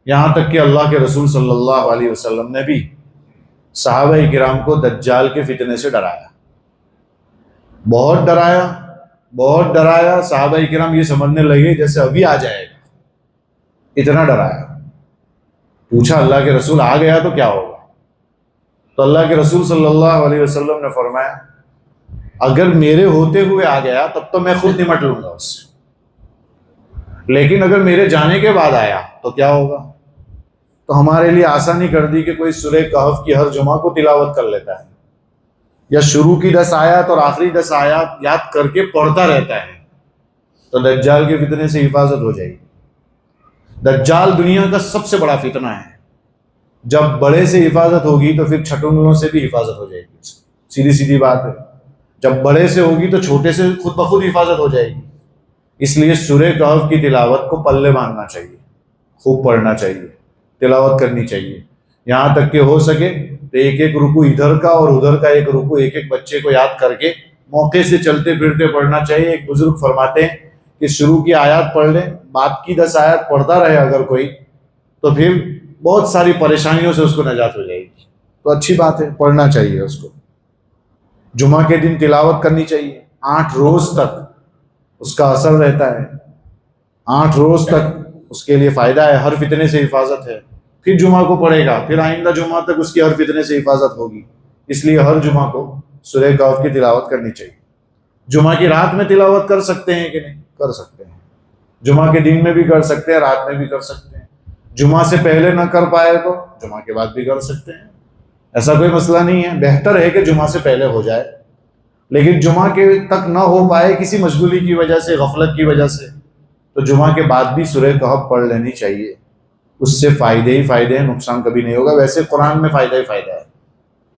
یہاں تک کہ اللہ کے رسول صلی اللہ علیہ وسلم نے بھی صحابہ کرام کو دجال کے فتنے سے ڈرایا، بہت ڈرایا، بہت ڈرایا۔ صحابہ کرام یہ سمجھنے لگے جیسے ابھی آ جائے گا، اتنا ڈرایا۔ پوچھا اللہ کے رسول آ گیا تو کیا ہوگا؟ تو اللہ کے رسول صلی اللہ علیہ وسلم نے فرمایا اگر میرے ہوتے ہوئے آ گیا تب تو میں خود نمٹ لوں گا اس سے، لیکن اگر میرے جانے کے بعد آیا تو کیا ہوگا؟ تو ہمارے لیے آسانی کر دی کہ کوئی سورہ کہف کی ہر جمعہ کو تلاوت کر لیتا ہے، یا شروع کی 10 آیات اور آخری 10 آیات یاد کر کے پڑھتا رہتا ہے، تو دجال کے فتنے سے حفاظت ہو جائے گی۔ دجال دنیا کا سب سے بڑا فتنہ ہے، جب بڑے سے حفاظت ہوگی تو پھر چھٹوں سے بھی حفاظت ہو جائے گی، سیدھی سیدھی بات ہے۔ جب بڑے سے ہوگی تو چھوٹے سے خود بخود حفاظت ہو جائے گی۔ اس لیے سورہ کہف کی تلاوت کو پلے باندھنا چاہیے، خوب پڑھنا چاہیے، تلاوت کرنی چاہیے، یہاں تک کہ ہو سکے تو ایک ایک رکوع ادھر کا اور ادھر کا ایک رکوع ایک ایک بچے کو یاد کر کے موقع سے چلتے پھرتے پڑھنا چاہیے۔ ایک بزرگ فرماتے ہیں کہ شروع کی آیات پڑھ لیں، بعد کی 10 آیات پڑھتا رہے اگر کوئی، تو پھر بہت ساری پریشانیوں سے اس کو نجات ہو جائے گی۔ تو اچھی بات ہے، پڑھنا چاہیے اس کو۔ جمعہ کے دن تلاوت کرنی چاہیے، 8 روز تک اس کا اثر رہتا ہے، 8 روز تک اس کے لیے فائدہ ہے، ہر فتنے سے حفاظت ہے۔ پھر جمعہ کو پڑھے گا، پھر آئندہ جمعہ تک اس کی ہر فتنے سے حفاظت ہوگی۔ اس لیے ہر جمعہ کو سورہ کہف کی تلاوت کرنی چاہیے۔ جمعہ کی رات میں تلاوت کر سکتے ہیں کہ نہیں؟ کر سکتے ہیں۔ جمعہ کے دن میں بھی کر سکتے ہیں، رات میں بھی کر سکتے ہیں۔ جمعہ سے پہلے نہ کر پائے تو جمعہ کے بعد بھی کر سکتے ہیں، ایسا کوئی مسئلہ نہیں ہے۔ بہتر ہے کہ جمعہ سے پہلے ہو جائے، لیکن جمعہ کے تک نہ ہو پائے کسی مشغولی کی وجہ سے، غفلت کی وجہ سے، تو جمعہ کے بعد بھی سورہ کہف پڑھ لینی چاہیے۔ اس سے فائدے ہی فائدے ہیں، نقصان کبھی نہیں ہوگا۔ ویسے قرآن میں فائدہ ہی فائدہ ہے۔